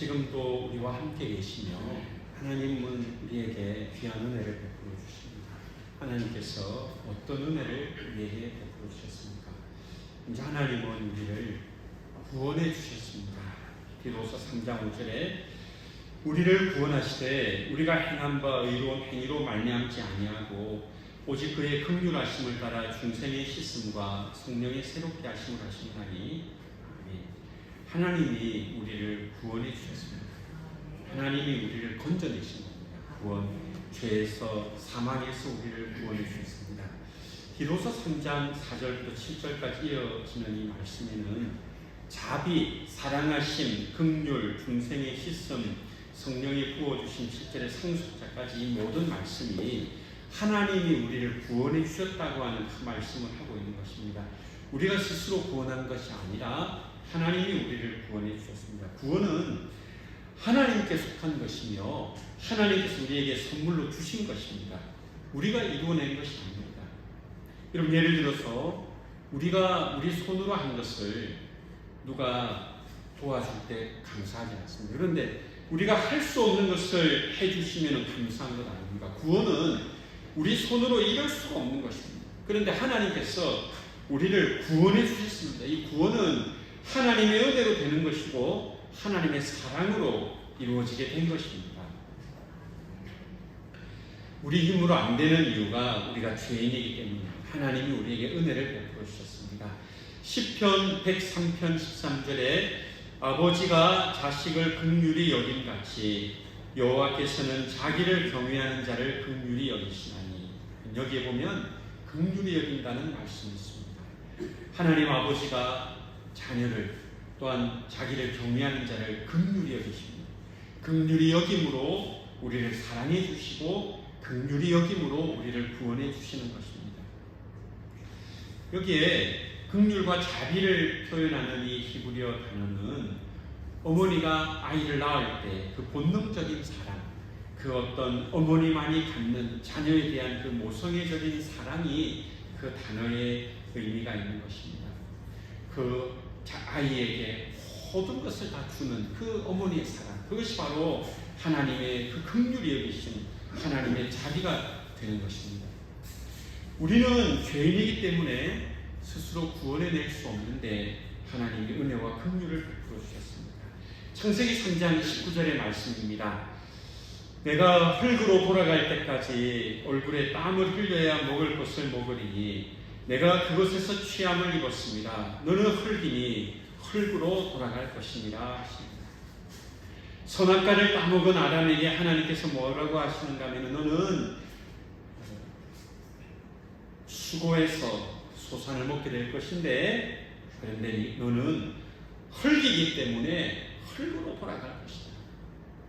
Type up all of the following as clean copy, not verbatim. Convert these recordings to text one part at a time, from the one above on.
지금도 우리와 함께 계시며 하나님은 우리에게 귀한 은혜를 베풀어 주십니다. 하나님께서 어떤 은혜를 우리에게 베풀어 주셨습니까? 이제 하나님은 우리를 구원해 주셨습니다. 디도서 3장 5절에 우리를 구원하시되 우리가 행한 바 의로운 행위로 말미암지 아니하고 오직 그의 긍휼하심을 따라 중생의 씻음과 성령의 새롭게 하심을 하시나니 하나님이 우리를 구원해 주셨습니다. 하나님이 우리를 건져내신 겁니다. 구원, 죄에서 사망에서 우리를 구원해 주셨습니다. 디도서 3장 4절부터 7절까지 이어지는 이 말씀에는 자비, 사랑하심, 긍휼, 중생의 씻음, 성령이 부어주신 7절의 상속자까지 이 모든 말씀이 하나님이 우리를 구원해 주셨다고 하는 그 말씀을 하고 있는 것입니다. 우리가 스스로 구원한 것이 아니라 하나님이 우리를 구원해 주셨습니다. 구원은 하나님께 속한 것이며 하나님께서 우리에게 선물로 주신 것입니다. 우리가 이루어낸 것이 아닙니다. 여러분, 예를 들어서 우리가 우리 손으로 한 것을 누가 도와줄 때 감사하지 않습니다. 그런데 우리가 할 수 없는 것을 해주시면 감사한 것 아닙니까? 구원은 우리 손으로 이룰 수가 없는 것입니다. 그런데 하나님께서 우리를 구원해 주셨습니다. 이 구원은 하나님의 은혜로 되는 것이고 하나님의 사랑으로 이루어지게 된 것입니다. 우리 힘으로 안 되는 이유가 우리가 죄인이기 때문입니다. 하나님이 우리에게 은혜를 베풀어 주셨습니다. 시편 103편 13절에 아버지가 자식을 긍휼히 여김같이 여호와께서는 자기를 경외하는 자를 긍휼히 여기시나니, 여기에 보면 긍휼히 여긴다는 말씀이 있습니다. 하나님 아버지가 자녀를 또한 자기를 경외하는 자를 긍휼히 여기십니다. 긍휼히 여김으로 우리를 사랑해 주시고 긍휼히 여김으로 우리를 구원해 주시는 것입니다. 여기에 긍휼과 자비를 표현하는 이 히브리어 단어는 어머니가 아이를 낳을 때 그 본능적인 사랑, 그 어떤 어머니만이 갖는 자녀에 대한 그 모성애적인 사랑이 그 단어의 의미가 있는 것입니다. 그 아이에게 모든 것을 다 주는 그 어머니의 사랑, 그것이 바로 하나님의 그 긍휼히 여기신 하나님의 자비가 되는 것입니다. 우리는 죄인이기 때문에 스스로 구원해낼 수 없는데 하나님이 은혜와 긍휼을 베풀어 주셨습니다. 창세기 3장 19절의 말씀입니다. 내가 흙으로 돌아갈 때까지 얼굴에 땀을 흘려야 먹을 것을 먹으리니 내가 그것에서 취함을 입었습니다. 너는 흙이니 흙으로 돌아갈 것이니라 하십니다. 선악과를 따먹은 아담에게 하나님께서 뭐라고 하시는가 하면 너는 수고해서 소산을 먹게 될 것인데 그런데 너는 흙이기 때문에 흙으로 돌아갈 것이다.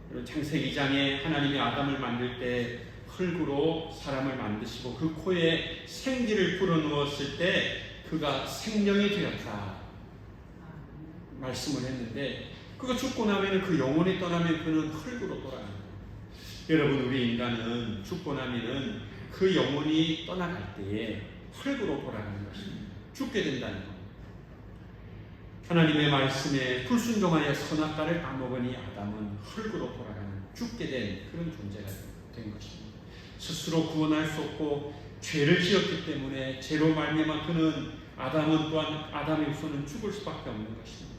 그리고 창세기 2장에 하나님이 아담을 만들 때 흙으로 사람을 만드시고 그 코에 생기를 불어넣었을 때 그가 생명이 되었다 말씀을 했는데, 그가 죽고 나면 그 영혼이 떠나면 그는 흙으로 돌아갑니다. 여러분, 우리 인간은 죽고 나면은 그 영혼이 떠나갈 때에 흙으로 돌아가는 것입니다. 죽게 된다는 겁니다. 하나님의 말씀에 불순종하여 선악과를 따먹으니 아담은 흙으로 돌아가는 죽게 된 그런 존재가 된 것입니다. 스스로 구원할 수 없고 죄를 지었기 때문에 죄로 말미암아 그는 아담은 또한 아담의 후손은 죽을 수밖에 없는 것입니다.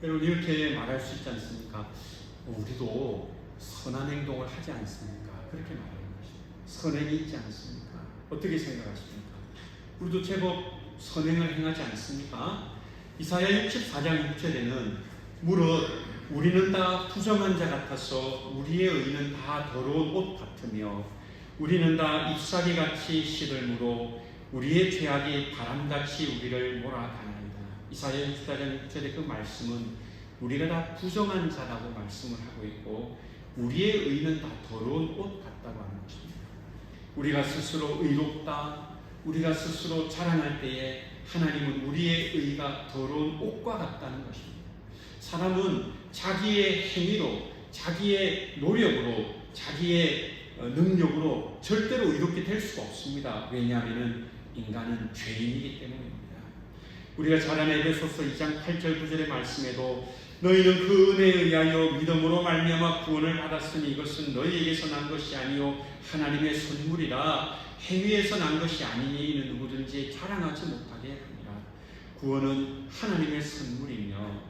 여러분, 이렇게 말할 수 있지 않습니까? 우리도 선한 행동을 하지 않습니까? 그렇게 말하는 것입니다. 선행이 있지 않습니까? 어떻게 생각하십니까? 우리도 제법 선행을 행하지 않습니까? 이사야 64장 6절에는 무릇 우리는 다 부정한 자 같아서 우리의 의는 다 더러운 옷 같으며 우리는 다 잎사귀같이 시들므로 우리의 죄악이 바람같이 우리를 몰아가나이다. 이사야 64장 6절의 그 말씀은 우리가 다 부정한 자라고 말씀을 하고 있고 우리의 의는 다 더러운 옷 같다고 하는 것입니다. 우리가 스스로 의롭다, 우리가 스스로 자랑할 때에 하나님은 우리의 의가 더러운 옷과 같다는 것입니다. 사람은 자기의 행위로, 자기의 노력으로, 자기의 능력으로 절대로 의롭게 될 수가 없습니다. 왜냐하면 인간은 죄인이기 때문입니다. 우리가 잘 아는 에베소서 2장 8절 9절의 말씀에도 너희는 그 은혜에 의하여 믿음으로 말미암아 구원을 받았으니 이것은 너희에게서 난 것이 아니요 하나님의 선물이라 행위에서 난 것이 아니니 이는 누구든지 자랑하지 못하게 합니다. 구원은 하나님의 선물이며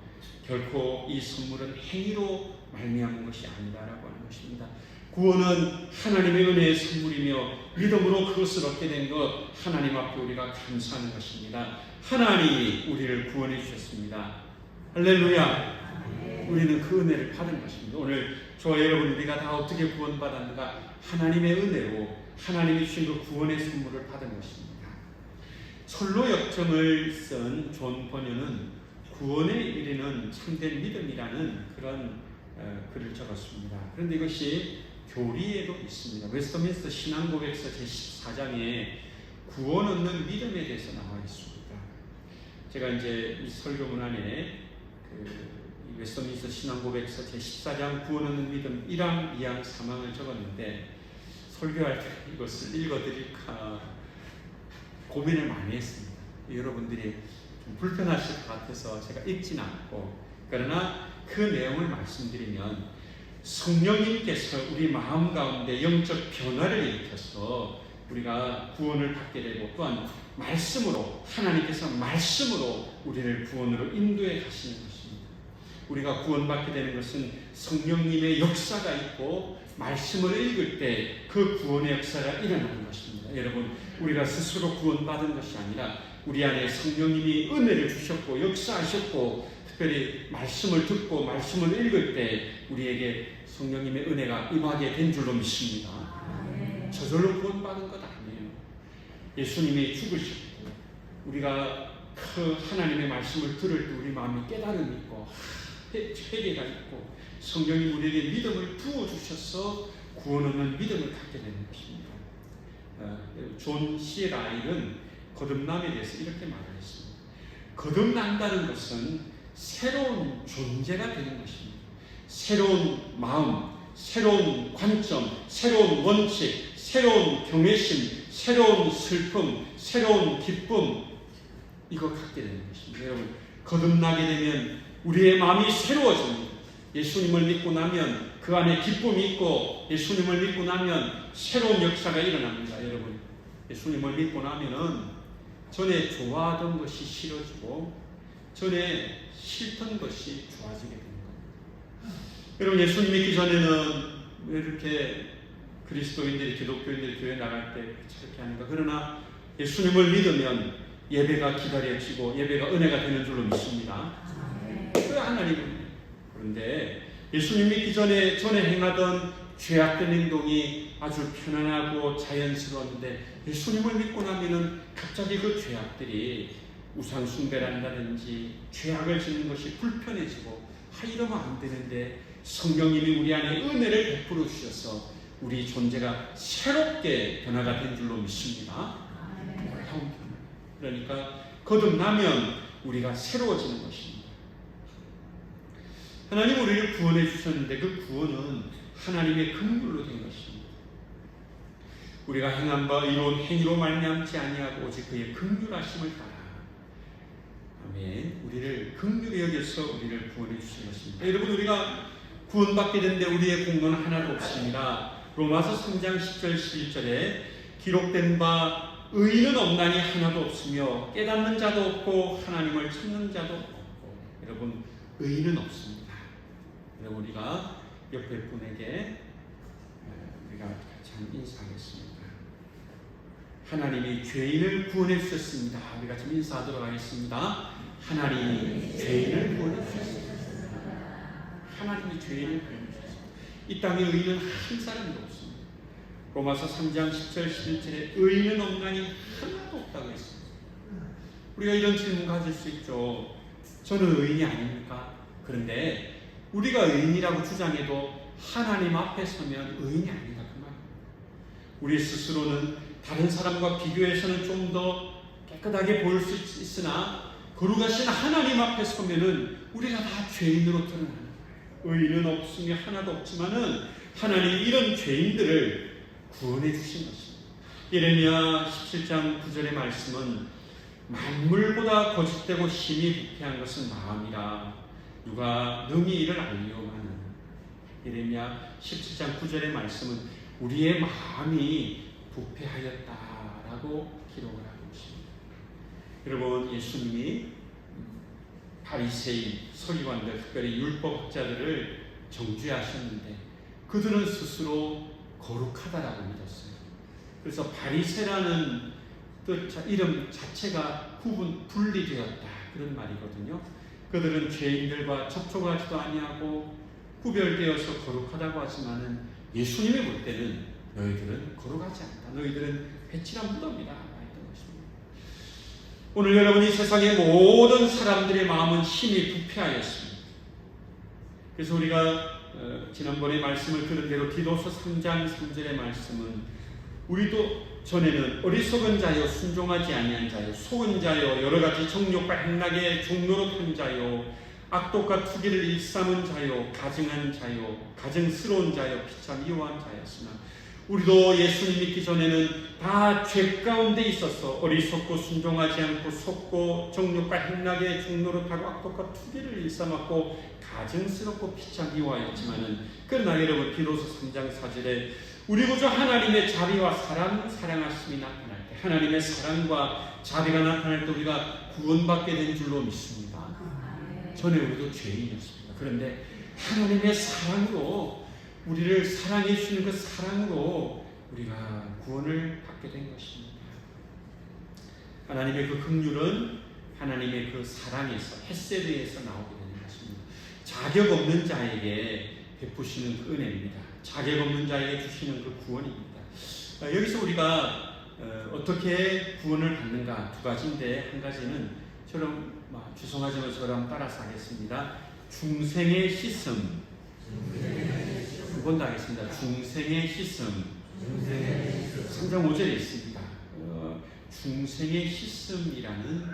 결코 이 선물은 행위로 말미암은 것이 아니다라고 하는 것입니다. 구원은 하나님의 은혜의 선물이며 믿음으로 그것을 얻게 된 것 하나님 앞에 우리가 감사하는 것입니다. 하나님이 우리를 구원해 주셨습니다. 할렐루야. 우리는 그 은혜를 받은 것입니다. 오늘 저와 여러분 우리가 다 어떻게 구원받았는가? 하나님의 은혜로 하나님이 주신 그 구원의 선물을 받은 것입니다. 철로 역정을 쓴 존 번연은 구원에 이르는 참된 믿음이라는 그런 글을 적었습니다. 그런데 이것이 교리에도 있습니다. 웨스터민스터 신앙고백서 제14장에 구원 얻는 믿음에 대해서 나와 있습니다. 제가 이제 이 설교문 안에 웨스터민스터 신앙고백서 제14장 구원 얻는 믿음 1항, 2항, 3항을 적었는데 설교할 때 이것을 읽어드릴까 고민을 많이 했습니다. 여러분들이 좀 불편하실 것 같아서 제가 읽지는 않고, 그러나 그 내용을 말씀드리면 성령님께서 우리 마음 가운데 영적 변화를 일으켜서 우리가 구원을 받게 되고, 또한 말씀으로 하나님께서 말씀으로 우리를 구원으로 인도해 가시는 것입니다. 우리가 구원받게 되는 것은 성령님의 역사가 있고 말씀을 읽을 때 그 구원의 역사가 일어나는 것입니다. 여러분, 우리가 스스로 구원받은 것이 아니라 우리 안에 성령님이 은혜를 주셨고 역사하셨고, 특별히 말씀을 듣고 말씀을 읽을 때 우리에게 성령님의 은혜가 임하게 된 줄로 믿습니다. 저절로 구원받은 것 아니에요. 예수님이 죽으셨고 우리가 그 하나님의 말씀을 들을 때 우리 마음에 깨달음이 있고 회개가 있고 성령이 우리에게 믿음을 부어주셔서 구원 얻는 믿음을 갖게 되는 것입니다. 존 C.Ryl은 거듭남에 대해서 이렇게 말했습니다. 거듭난다는 것은 새로운 존재가 되는 것입니다. 새로운 마음, 새로운 관점, 새로운 원칙, 새로운 경외심, 새로운 슬픔, 새로운 기쁨, 이거 갖게 되는 것입니다. 여러분, 거듭나게 되면 우리의 마음이 새로워집니다. 예수님을 믿고 나면 그 안에 기쁨이 있고, 예수님을 믿고 나면 새로운 역사가 일어납니다. 여러분, 예수님을 믿고 나면은 전에 좋아하던 것이 싫어지고 전에 싫던 것이 좋아지게 되는 거예요. 여러분, 예수님 믿기 전에는 왜 이렇게 그리스도인들이, 기독교인들이 교회 나갈 때 저렇게 하는가? 그러나 예수님을 믿으면 예배가 기다려지고 예배가 은혜가 되는 줄로 믿습니다. 그 하나님은. 그런데 예수님 믿기 전에 행하던 죄악된 행동이 아주 편안하고 자연스러웠는데 예수님을 믿고 나면은 갑자기 그 죄악들이 우상 숭배를 한다든지 죄악을 짓는 것이 불편해지고, 이러면 안 되는데 성령님이 우리 안에 은혜를 베풀어 주셔서 우리 존재가 새롭게 변화가 된 줄로 믿습니다. 그러니까 거듭나면 우리가 새로워지는 것입니다. 하나님 우리를 구원해 주셨는데 그 구원은 하나님의 긍휼로 된 것입니다. 우리가 행한 바 이로운 행위로 말미암지 아니하고 오직 그의 긍휼하심을 따라. 아멘. 우리를 긍휼히 여겨서 우리를 구원해 주신 것입니다. 여러분, 우리가 구원받게 된데 우리의 공로는 하나도 없습니다. 로마서 3장 10절 11절에 기록된 바 의인은 없나니 하나도 없으며 깨닫는 자도 없고 하나님을 찾는 자도 없고. 여러분, 의인은 없습니다. 여러분, 우리가 옆에 분에게 우리가 같이 한번 인사하겠습니다. 하나님이 죄인을 구원해 주셨습니다. 우리가 좀 인사하도록 하겠습니다. 하나님이 죄인을 구원해 주셨습니다. 하나님이 죄인을 구원해 주셨습니다. 이 땅에 의인은 한 사람도 없습니다. 로마서 3장 10절 11절에 의인은 없나니 하나도 없다고 했습니다. 우리가 이런 질문 가질 수 있죠. 저는 의인이 아닙니까? 그런데 우리가 의인이라고 주장해도 하나님 앞에 서면 의인이 아니다 그 말입니다. 우리 스스로는 다른 사람과 비교해서는 좀 더 깨끗하게 보일 수 있으나 거룩하신 하나님 앞에 서면은 우리가 다 죄인으로 드러나는 거예요. 의인은 없으며 하나도 없지만은 하나님이 이런 죄인들을 구원해 주신 것입니다. 예레미야 17장 9절의 말씀은 만물보다 거짓되고 심히 부패한 것은 마음이라 누가 능히 이를 알리오마는. 예레미야 17장 9절의 말씀은 우리의 마음이 부패하였다라고 기록을 하고 있습니다. 여러분, 예수님이 바리새인, 서기관들, 특별히 율법학자들을 정죄하셨는데 그들은 스스로 거룩하다라고 믿었어요. 그래서 바리새라는 뜻, 이름 자체가 분리되었다 그런 말이거든요. 그들은 죄인들과 접촉하지도 아니하고 구별되어서 거룩하다고 하지만은 예수님이 볼 때는 너희들은 거룩하지 않다. 너희들은 배칠한 무덤이다. 했던 것입니다. 오늘 여러분이 세상의 모든 사람들의 마음은 심히 부패하였습니다. 그래서 우리가 지난번에 말씀을 들은 대로 디도서 3장 3절의 말씀은 우리도 전에는 어리석은 자요, 순종하지 아니한 자요, 속은 자요, 여러 가지 정욕과 행락의 종노릇한 자요, 악독과 투기를 일삼은 자요, 가증한 자요, 가증스러운 자요, 비참 이호한 자였으나 우리도 예수님 믿기 전에는 다 죄 가운데 있어서 어리석고 순종하지 않고 속고 정욕과 행락의 종노릇하고 악독과 투기를 일삼았고 가증스럽고 비참 미워하였지만은 그러나 여러분 디도서 3장 4절에 우리 구주 하나님의 자비와 사랑하심이 나타날 때 하나님의 사랑과 자비가 나타날 때 우리가 구원받게 된 줄로 믿습니다. 전에 우리도 죄인이었습니다. 그런데 하나님의 사랑으로 우리를 사랑해 주시는 그 사랑으로 우리가 구원을 받게 된 것입니다. 하나님의 그 긍휼은 하나님의 그 사랑에서 헤세드에서 나오게 되는 것입니다. 자격 없는 자에게 베푸시는 그 은혜입니다. 자격 없는 자에게 주시는 그 구원입니다. 여기서 우리가 어떻게 구원을 받는가 두 가지인데 한 가지는 저런 죄송하지만 저랑 따라서 하겠습니다. 중생의 씻음. 두 번 더 하겠습니다. 중생의 씻음. 3장 5절에 있습니다. 중생의 씻음이라는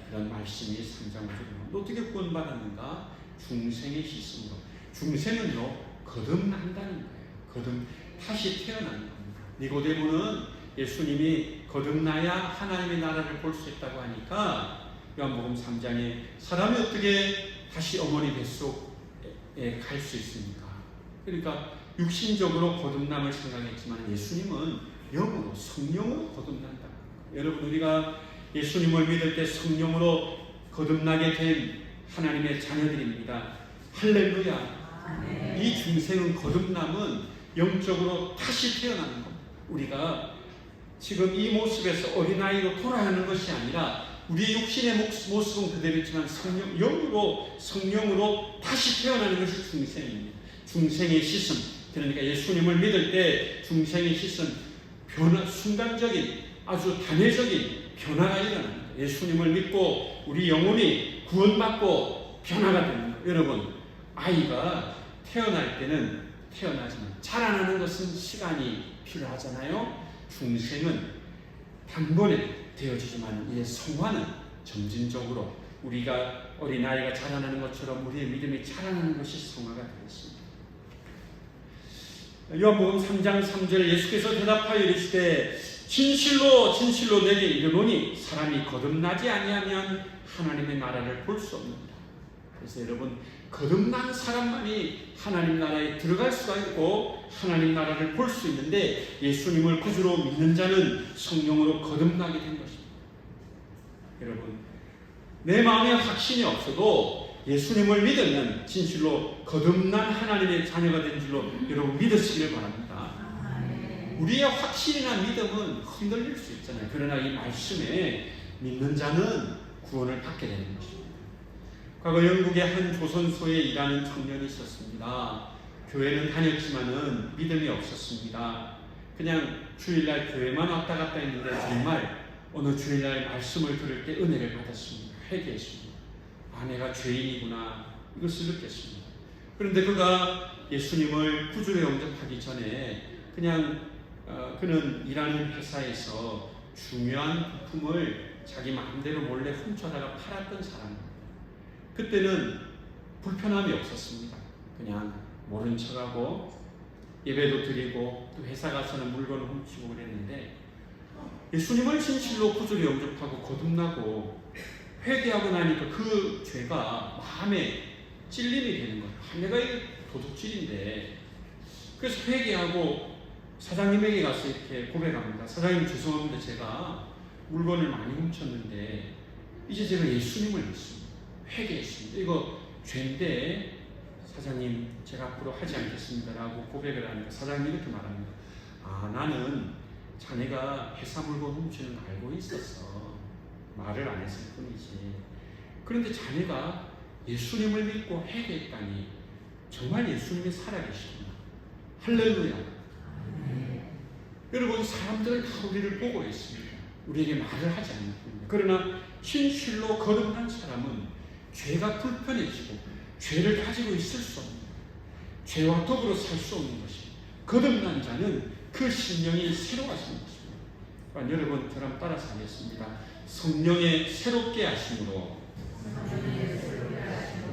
그런 말씀이 3장 5절에 어떻게 구원받았는가? 중생의 씻음으로. 중생은요 거듭난다는 거예요. 다시 태어나는 겁니다. 니고데모는 예수님이 거듭나야 하나님의 나라를 볼 수 있다고 하니까 요한복음 3장에 사람이 어떻게 다시 어머니 뱃속에 갈 수 있습니까? 그러니까 육신적으로 거듭남을 생각했지만 예수님은 영으로 성령으로 거듭난다. 여러분 우리가 예수님을 믿을 때 성령으로 거듭나게 된 하나님의 자녀들입니다. 할렐루야. 이 중생은 거듭남은 영적으로 다시 태어나는 겁니다. 우리가 지금 이 모습에서 어린아이로 돌아가는 것이 아니라 우리의 육신의 모습은 그대로지만 성령으로 다시 태어나는 것이 중생입니다. 중생의 씻음. 그러니까 예수님을 믿을 때 중생의 씻음, 순간적인 아주 단회적인 변화가 일어납니다. 예수님을 믿고 우리 영혼이 구원받고 변화가 됩니다. 여러분, 아이가 태어날 때는 태어나지만 자라나는 것은 시간이 필요하잖아요. 중생은 단번에 되어지지만 이제 성화는 점진적으로 우리가 어린아이가 자라나는 것처럼 우리의 믿음이 자라나는 것이 성화가 되겠습니다. 요한복음 3장 3절 예수께서 대답하여 이르시되 진실로 진실로 내게 이르노니 사람이 거듭나지 아니하면 하나님의 나라를 볼 수 없느니라. 그래서 여러분 거듭난 사람만이 하나님 나라에 들어갈 수가 있고 하나님 나라를 볼 수 있는데 예수님을 구주로 믿는 자는 성령으로 거듭나게 된 것입니다. 여러분 내 마음에 확신이 없어도 예수님을 믿으면 진실로 거듭난 하나님의 자녀가 된 줄로 여러분 믿으시길 바랍니다. 우리의 확신이나 믿음은 흔들릴 수 있잖아요. 그러나 이 말씀에 믿는 자는 구원을 받게 되는 것입니다. 과거 영국의 한 조선소에 일하는 청년이 있었습니다. 교회는 다녔지만은 믿음이 없었습니다. 그냥 주일날 교회만 왔다 갔다 했는데 정말 어느 주일날 말씀을 들을 때 은혜를 받았습니다. 회개했습니다. 내가 죄인이구나 이것을 느꼈습니다. 그런데 그가 예수님을 구주로 영접하기 전에 그냥 그는 일하는 회사에서 중요한 부품을 자기 마음대로 몰래 훔쳐다가 팔았던 사람입니다. 그때는 불편함이 없었습니다. 그냥 모른 척하고 예배도 드리고 또 회사 가서는 물건을 훔치고 그랬는데 예수님을 진실로 구주로 영접하고 거듭나고 회개하고 나니까 그 죄가 마음에 찔림이 되는 거예요. 내가 이거 도둑질인데. 그래서 회개하고 사장님에게 가서 이렇게 고백합니다. 사장님 죄송합니다. 제가 물건을 많이 훔쳤는데 이제 제가 예수님을 믿습니다. 회개했습니다. 이거 죄인데 사장님 제가 앞으로 하지 않겠습니다 라고 고백을 하니까 사장님이 이렇게 말합니다. 나는 자네가 회사 물건 훔치는 거 알고 있었어. 말을 안 했을 뿐이지. 그런데 자네가 예수님을 믿고 회개했다니 정말 예수님이 살아계시구나. 할렐루야. 여러분, 사람들은 다 우리를 보고 있습니다. 우리에게 말을 하지 않는 뿐입니다. 그러나 진실로 거듭난 사람은 죄가 불편해지고 죄를 가지고 있을 수 없는, 죄와 더불어 살 수 없는 것입니다. 거듭난 자는 그 심령이 새로워지는 것입니다. 여러분, 저랑 따라서 하겠습니다. 성령의 새롭게 하심으로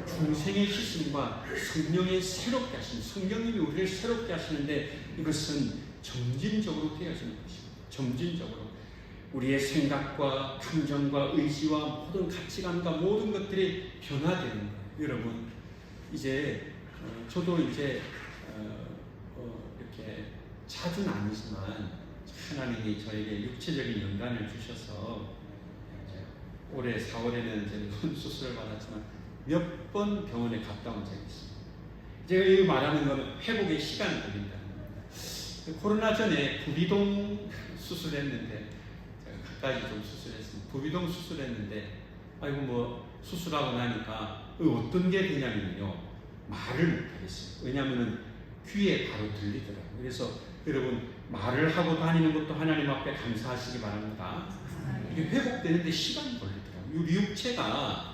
중생의 씻음과 성령의 새롭게 하심, 성령님이 우리를 새롭게 하시는데 이것은 점진적으로 되어지는 것입니다. 점진적으로 우리의 생각과 감정과 의지와 모든 가치관과 모든 것들이 변화되는 거예요. 여러분, 이제 저도 이제 이렇게 자주는 아니지만 하나님이 저에게 육체적인 연단을 주셔서 올해 4월에는 이제 눈 수술을 받았지만 몇 번 병원에 갔다 온 적이 있습니다. 제가 이 말하는 것은 회복에 시간이 걸린다는 겁니다. 코로나 전에 부비동 수술했는데 제가 갖가지 좀 수술했습니다. 부비동 수술했는데 수술하고 나니까 어떤 게 되냐면요, 말을 못하겠어요. 왜냐하면 귀에 바로 들리더라고요. 그래서 여러분, 말을 하고 다니는 것도 하나님 앞에 감사하시기 바랍니다. 이게 회복되는데 시간이 걸리더라고요. 우리 육체가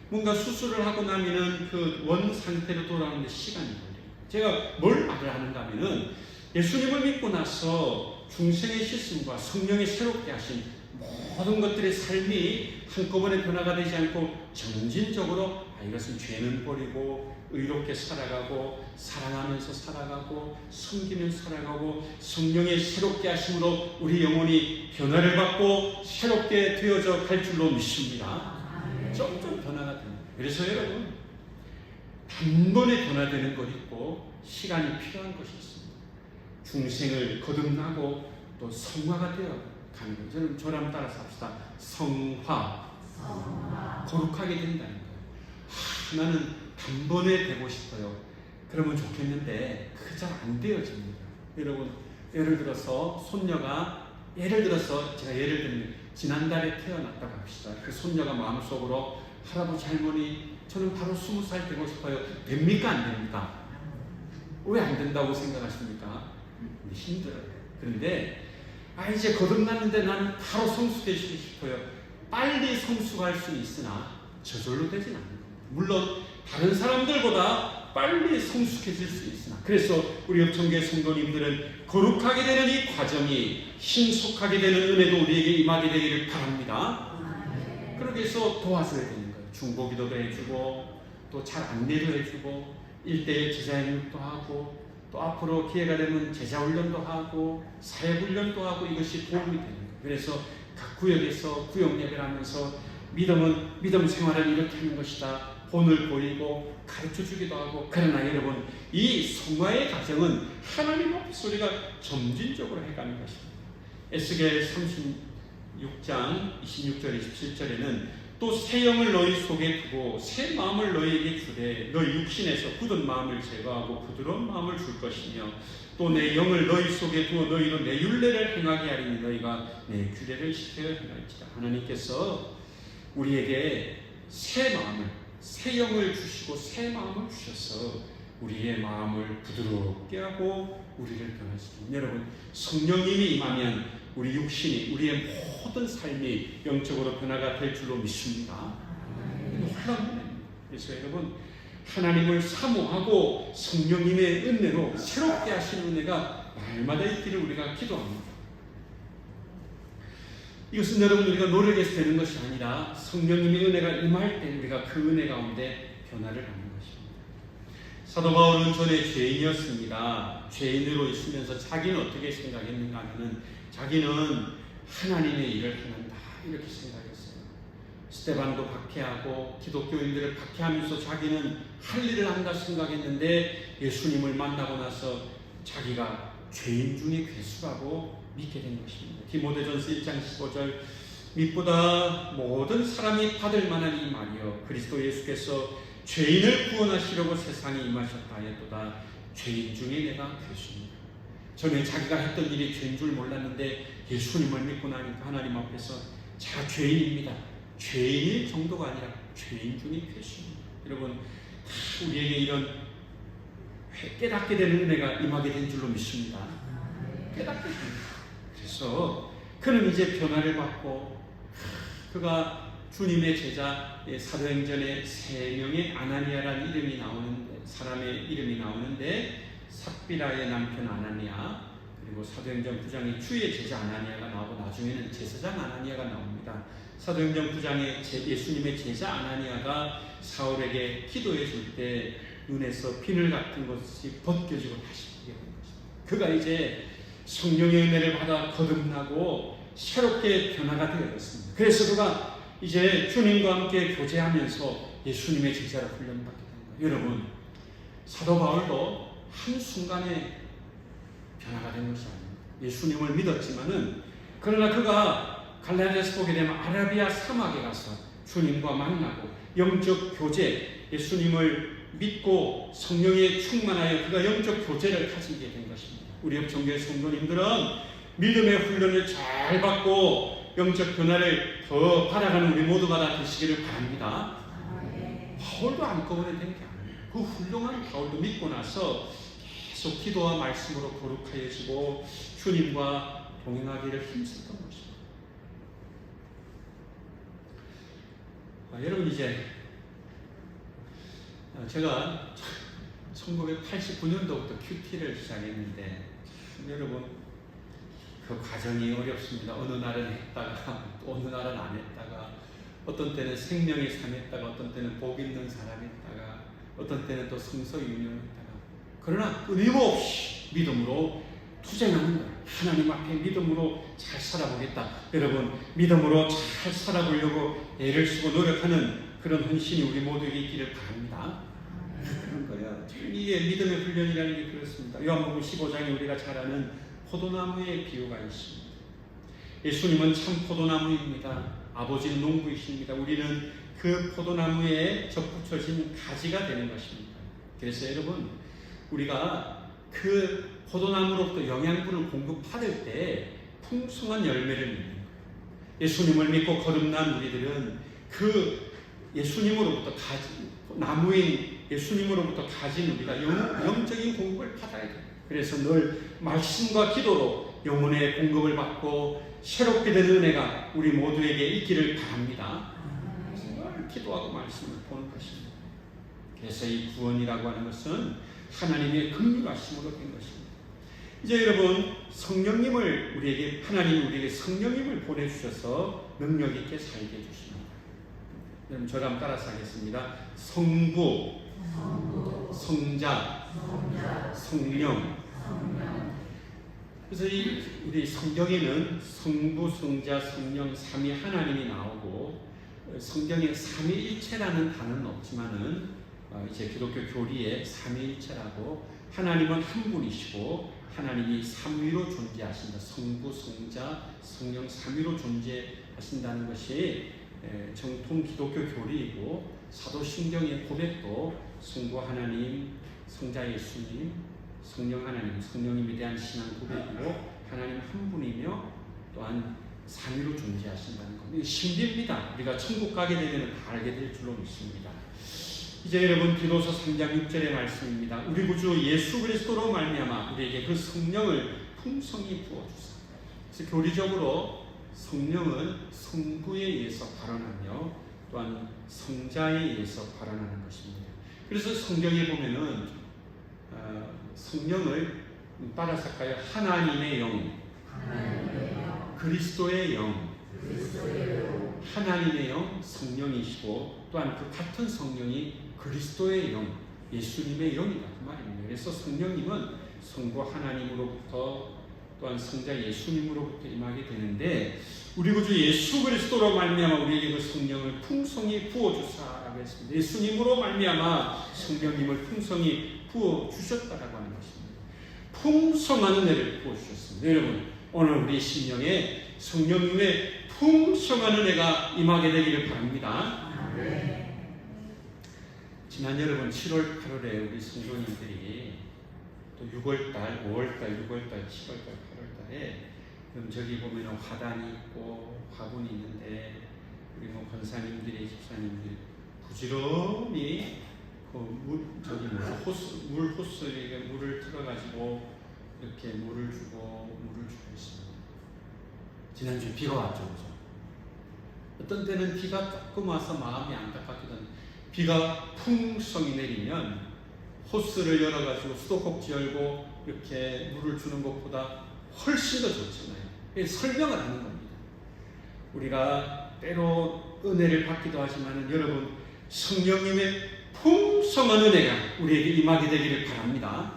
뭔가 수술을 하고 나면은 그 원 상태로 돌아오는데 시간이 걸려요. 제가 뭘 말을 하는가 하면은 예수님을 믿고 나서 중생의 씻음과 성령이 새롭게 하신 모든 것들의 삶이 한꺼번에 변화가 되지 않고 점진적으로 이것은 죄는 버리고 의롭게 살아가고 사랑하면서 살아가고 섬기면서 살아가고 성령의 새롭게 하심으로 우리 영혼이 변화를 받고 새롭게 되어져 갈 줄로 믿습니다. 점점 변화가 됩니다. 그래서 여러분, 단번에 변화되는 것 있고 시간이 필요한 것이 있습니다. 중생을 거듭나고 또 성화가 되어 가는 거예요. 저는 저랑 따라서 합시다. 성화. 거룩하게 된다는 거예요. 나는 단번에 되고 싶어요. 그러면 좋겠는데 그게 잘 안 되어집니다. 여러분, 예를 들어서 제가 예를 들면 지난달에 태어났다고 합시다. 그 손녀가 마음속으로 할아버지 할머니 저는 바로 20살 되고 싶어요. 됩니까? 안 됩니까? 왜 안 된다고 생각하십니까? 힘들어요. 그런데 이제 거듭났는데 나는 바로 성숙해지고 싶어요. 빨리 성숙할 수는 있으나 저절로 되진 않는 겁니다. 물론 다른 사람들보다 빨리 성숙해질 수 있으나, 그래서 우리 협청교회 성도님들은 거룩하게 되는 이 과정이 신속하게 되는 은혜도 우리에게 임하게 되기를 바랍니다. 그러기 위해서 도와줘야 되는 거예요. 중보기도도 해주고 또 잘 안내도 해주고 1:1 제자협력도 하고 또 앞으로 기회가 되면 제자훈련도 하고 사역훈련도 하고 이것이 도움이 되는 거예요. 그래서 각 구역에서 구역 예배를 하면서 믿음은 믿음 생활을 이렇게 하는 것이다. 본을 보이고 가르쳐 주기도 하고. 그러나 여러분, 이 성화의 과정은 하나님 앞에서 우리가 점진적으로 해가는 것입니다. 에스겔 36장 26절 27절에는 또 새 영을 너희 속에 두고 새 마음을 너희에게 주되 너희 육신에서 굳은 마음을 제거하고 부드러운 마음을 줄 것이며 또 내 영을 너희 속에 두어 너희로 내 율례를 행하게 하리니 너희가 내 규례를 지켜야 행할지라. 하나님께서 우리에게 새 마음을, 새 영을 주시고 새 마음을 주셔서 우리의 마음을 부드럽게 하고 우리를 변화시킵니다. 여러분, 성령님이 임하면 우리 육신이, 우리의 모든 삶이 영적으로 변화가 될 줄로 믿습니다. 그래서 여러분, 하나님을 사모하고 성령님의 은혜로 새롭게 하신 은혜가 날마다 있기를 우리가 기도합니다. 이것은 여러분, 우리가 노력해서 되는 것이 아니라 성령님의 은혜가 임할 때 우리가 그 은혜 가운데 변화를 하는 것입니다. 사도 바울은 전에 죄인이었습니다. 죄인으로 있으면서 자기는 어떻게 생각했는가 하면은 자기는 하나님의 일을 하는다 이렇게 생각했어요. 스데반도 박해하고 기독교인들을 박해하면서 자기는 할 일을 한다 생각했는데 예수님을 만나고 나서 자기가 죄인 중에 괴수라고 믿게 된 것입니다. 디모데전서 1장 15절 믿보다 모든 사람이 받을 만한 이 말이여 그리스도 예수께서 죄인을 구원하시려고 세상에 임하셨다 하였도다. 죄인 중에 내가 괴수입니다. 전에 자기가 했던 일이 죄인 줄 몰랐는데 예수님을 믿고 나니까 하나님 앞에서 제가 죄인입니다. 죄인일 정도가 아니라 죄인 중에 괴수입니다. 여러분 우리에게 이런 깨닫게 되는 은혜가 임하게 된 줄로 믿습니다. 깨닫게 됩니다. 그래서 그는 이제 변화를 받고 그가 주님의 제자 사도행전에 3명의 아나니아라는 이름이 나오는데 사람의 이름이 나오는데 삽비라의 남편 아나니아 그리고 사도행전 9장에 주의 제자 아나니아가 나오고 나중에는 제사장 아나니아가 나옵니다. 사도행전 9장에 예수님의 제자 아나니아가 사울에게 기도해 줄 때 눈에서 비늘 같은 것이 벗겨지고 다시 보게 된 것입니다. 그가 이제 성령의 은혜를 받아 거듭나고 새롭게 변화가 되었습니다. 그래서 그가 이제 주님과 함께 교제하면서 예수님의 제자로 훈련받게 된 거예요. 여러분 사도 바울도 한순간에 변화가 된 것이 아닙니다. 예수님을 믿었지만은 그러나 그가 갈라디아서 보게 되면 아라비아 사막에 가서 주님과 만나고 영적 교제 예수님을 믿고 성령에 충만하여 그가 영적 교제를 가지게 된 것입니다. 우리 협정교회 성도님들은 믿음의 훈련을 잘 받고 영적 변화를 더 받아가는 우리 모두가 다 되시기를 바랍니다. 바울도 한꺼번에 된 게 아니에요. 그 훌륭한 바울도 믿고 나서 계속 기도와 말씀으로 거룩하여지고 주님과 동행하기를 힘썼던 것입니다. 여러분 이제 제가 1989년도부터 큐티를 시작했는데 여러분 그 과정이 어렵습니다. 어느 날은 했다가 또 어느 날은 안 했다가 어떤 때는 생명의 삶 했다가 어떤 때는 복 있는 사람 했다가 어떤 때는 또 성서 유명했다가 그러나 끊임없이 믿음으로 투쟁하는 거예요. 하나님 앞에 믿음으로 잘 살아보겠다. 여러분 믿음으로 잘 살아보려고 애를 쓰고 노력하는 그런 헌신이 우리 모두에게 있기를 바랍니다. 그런 거예요. 이게 믿음의 훈련이라는 게 그렇습니다. 요한복음 15장에 우리가 잘 아는 포도나무의 비유가 있습니다. 예수님은 참 포도나무입니다. 아버지는 농부이십니다. 우리는 그 포도나무에 접붙여진 가지가 되는 것입니다. 그래서 여러분 우리가 그 포도나무로부터 영양분을 공급받을 때 풍성한 열매를 맺는 거예요. 예수님을 믿고 거듭난 우리들은 그 예수님으로부터 나무인 예수님으로부터 가진 우리가 영적인 공급을 받아야 돼요. 그래서 늘 말씀과 기도로 영혼의 공급을 받고 새롭게 되는 은혜가 우리 모두에게 있기를 바랍니다. 늘 기도하고 말씀을 보는 것입니다. 그래서 이 구원이라고 하는 것은 하나님의 긍휼하심으로 된 것입니다. 이제 여러분 성령님을 우리에게 하나님이 우리에게 성령님을 보내주셔서 능력 있게 살게 해주십니다. 여러분 저를 한번 따라서 하겠습니다. 성부, 성자, 성령. 그래서 우리 성경에는 성부, 성자, 성령, 삼위 하나님이 나오고 성경에 삼위일체라는 단어는 없지만은 이제 기독교 교리에 삼위일체라고 하나님은 한 분이시고 하나님이 삼위로 존재하신다. 성부, 성자, 성령 삼위로 존재하신다는 것이 정통 기독교 교리이고 사도신경의 고백도 성부 하나님, 성자 예수님, 성령 하나님, 성령님에 대한 신앙 고백이고 하나님 한 분이며 또한 삼위로 존재하신다는 겁니다. 신비입니다. 우리가 천국 가게 되면 다 알게 될 줄로 믿습니다. 이제 여러분 디도서 3장 6절의 말씀입니다. 우리 구주 예수 그리스도로 말미암아 우리에게 그 성령을 풍성히 부어주사. 그래서 교리적으로 성령은 성부에 의해서 발언하며 또한 성자에 의해서 발언하는 것입니다. 그래서 성경에 보면은 성령을 따라서 할까요? 하나님의 영, 그리스도의 영, 하나님의 영, 성령이시고 또한 그 같은 성령이 그리스도의 영, 예수님의 영이다 그 말입니다. 그래서 성령님은 성부 하나님으로부터 또한 성자 예수님으로부터 임하게 되는데 우리 구주 예수 그리스도로 말미암아 우리에게 그 성령을 풍성히 부어주사라고 했습니다. 예수님으로 말미암아 성령님을 풍성히 부어주셨다라고 하는 것입니다. 풍성한 은혜를 부어주셨습니다. 여러분, 오늘 우리 심령에 성령님의 풍성한 은혜가 임하게 되기를 바랍니다. 지난 여러분 7월 8월에 우리 성도님들이 또 6월달, 5월달, 6월달, 7월달, 8월달에 저기 보면 화단이 있고 화분이 있는데 우리 권사님들이 집사님들이 부지런히 물 호스에 물을 틀어가지고 이렇게 물을 주고 있습니다. 지난주에 비가 왔죠, 그죠? 어떤 때는 비가 조금 와서 마음이 안타깝기도 한데 비가 풍성히 내리면 호스를 열어가지고 수도꼭지 열고 이렇게 물을 주는 것보다 훨씬 더 좋잖아요. 설명을 하는 겁니다. 우리가 때로 은혜를 받기도 하지만 여러분 성령님의 풍성한 은혜가 우리에게 임하게 되기를 바랍니다.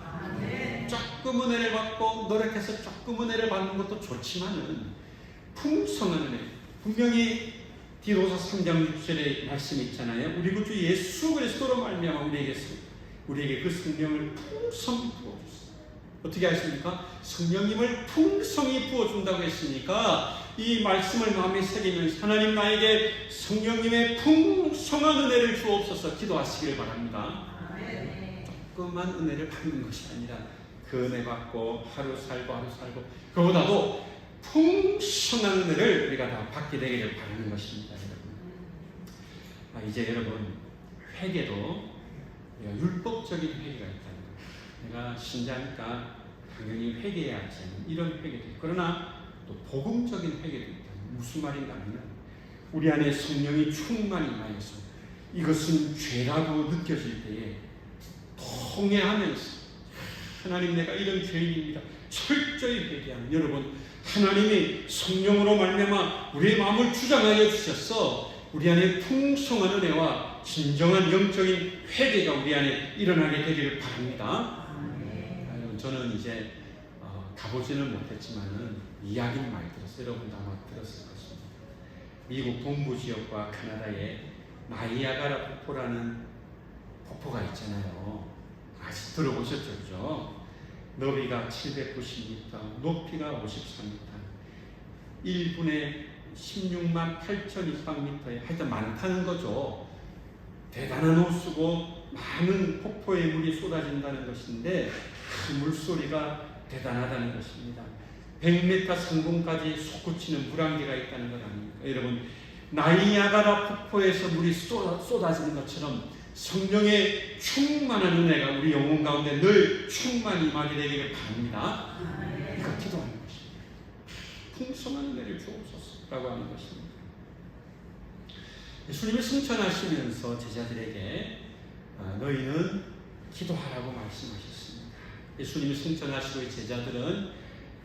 조금 은혜를 받고 노력해서 조금 은혜를 받는 것도 좋지만은 풍성한 은혜, 분명히 디도서 3장 6절에 말씀이 있잖아요. 우리 구주 예수 그리스도로 말미암아 우리에게 그 성령을 풍성히 부어주셨어요. 어떻게 하십니까? 성령님을 풍성히 부어준다고 했으니까 이 말씀을 마음에 새기면서 하나님 나에게 성령님의 풍성한 은혜를 주옵소서 기도하시길 바랍니다. 조그만 은혜를 받는 것이 아니라 그 은혜 받고 하루 살고 그보다도 풍성한 은혜를 우리가 다 받게 되기를 바라는 것입니다. 여러분. 이제 여러분 회개도 율법적인 회개가 있다는 거예요. 내가 신자니까 당연히 회개해야지 이런 회개도 있고 그러나 또 복음적인 회개도 있다. 무슨 말인가 하면 우리 안에 성령이 충만히 임하여서 이것은 죄라고 느껴질 때에 통회하면서 하나님 내가 이런 죄인입니다. 철저히 회개하는 여러분 하나님이 성령으로 말미암아 우리의 마음을 주장하여 주셔서 우리 안에 풍성한 은혜와 진정한 영적인 회개가 우리 안에 일어나게 되기를 바랍니다. 저는 이제 가보지는 못했지만은 이야기는 많이 들었어요. 여러분도 아마 들었을 것입니다. 미국 동부지역과 카나다에 나이아가라 폭포라는 폭포가 있잖아요. 아직 들어보셨죠? 그죠? 너비가 790m, 높이가 53m, 1분에 16만 8,200m에 하여튼 많다는 거죠. 대단한 호수고 많은 폭포의 물이 쏟아진다는 것인데 그 물소리가 대단하다는 것입니다. 100m 상공까지 솟구치는 물안개가 있다는 것 아닙니까? 여러분 나이아가라 폭포에서 물이 쏟아지는 것처럼 성령의 충만한 은혜가 우리 영혼 가운데 늘 충만히 임하게 되기를 바랍니다. 이거 기도하는 것입니다. 풍성한 은혜를 주옵소서라고 하는 것입니다. 예수님을 승천하시면서 제자들에게 너희는 기도하라고 말씀하셨습니다. 예수님이 승천하시고 제자들은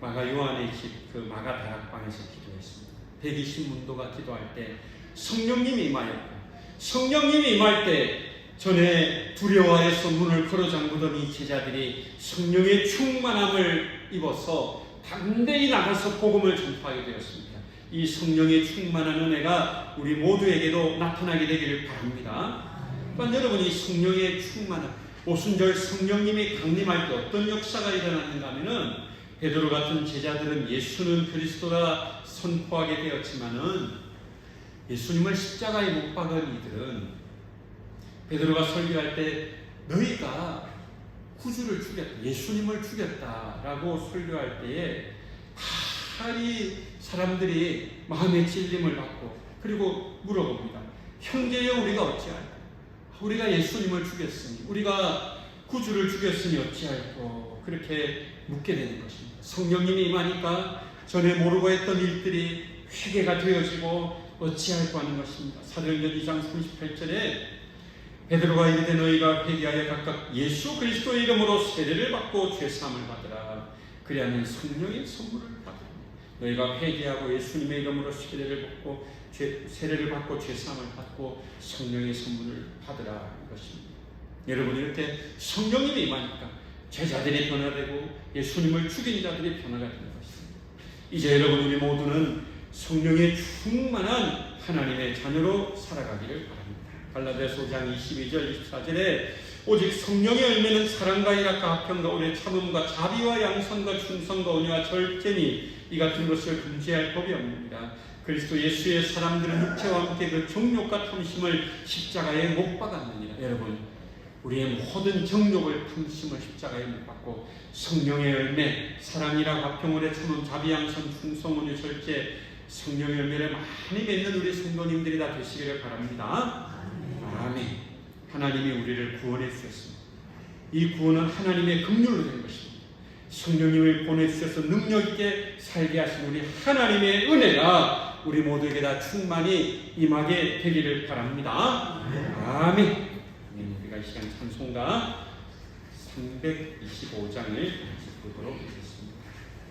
마가 요한의 집 그 마가 다락방에서 기도했습니다. 120문도가 기도할 때 성령님이 임하였고 성령님이 임할 때 전에 두려워해서 문을 걸어 잠그던 이 제자들이 성령의 충만함을 입어서 담대히 나가서 복음을 전파하게 되었습니다. 이 성령의 충만한 은혜가 우리 모두에게도 나타나게 되기를 바랍니다. 그러니까 여러분 이 성령의 충만함 오순절 성령님이 강림할 때 어떤 역사가 일어났는가 하면은 베드로 같은 제자들은 예수는 그리스도라 선포하게 되었지만은 예수님을 십자가에 못 박은 이들은 베드로가 설교할 때 너희가 구주를 죽였다, 예수님을 죽였다라고 설교할 때에 이 사람들이 마음의 찔림을 받고 그리고 물어봅니다. 형제여 우리가 어찌할까? 우리가 예수님을 죽였으니 우리가 구주를 죽였으니 어찌할꼬? 그렇게 묻게 되는 것입니다. 성령님이 임하니까 전에 모르고 했던 일들이 회개가 되어지고 어찌할꼬 하는 것입니다. 사도행전 2장 38절에 베드로가 이르되 너희가 회개하여 각각 예수 그리스도의 이름으로 세례를 받고 죄사함을 받으라. 그리하면 성령의 선물을 받으라. 너희가 회개하고 예수님의 이름으로 세례를 받고 죄사함을 받고 성령의 선물을 받으라. 이것입니다. 여러분 이렇게 성령님이 임하니까 제자들이 변화되고 예수님을 죽인 자들이 변화가 되는 것입니다. 이제 여러분 우리 모두는 성령의 충만한 하나님의 자녀로 살아가기를 바랍니다. 갈라디아서 5장 22절 24절에 오직 성령의 열매는 사랑과 희락과 화평과 오래 참음과 자비와 양선과 충성과 온유와 절제니 이 같은 것을 금지할 법이 없느니라. 그리스도 예수의 사람들은 육체와 함께 그 정욕과 탐심을 십자가에 못 박았느니라. 여러분 우리의 모든 정욕을 탐심을 십자가에 못 박고 성령의 열매 사랑이라 화평 오래 참음 자비 양선 충성 온유 절제 성령의 열매를 많이 맺는 우리 성도님들이 다 되시기를 바랍니다. 아멘. 하나님이 우리를 구원해 주셨습니다. 이 구원은 하나님의 긍휼로 된 것입니다. 성령님을 보내주셔서 능력있게 살게 하신 우리 하나님의 은혜가 우리 모두에게 다 충만히 임하게 되기를 바랍니다. 아멘. 우리가 이 시간 찬송가 325장을 보도록 하겠습니다.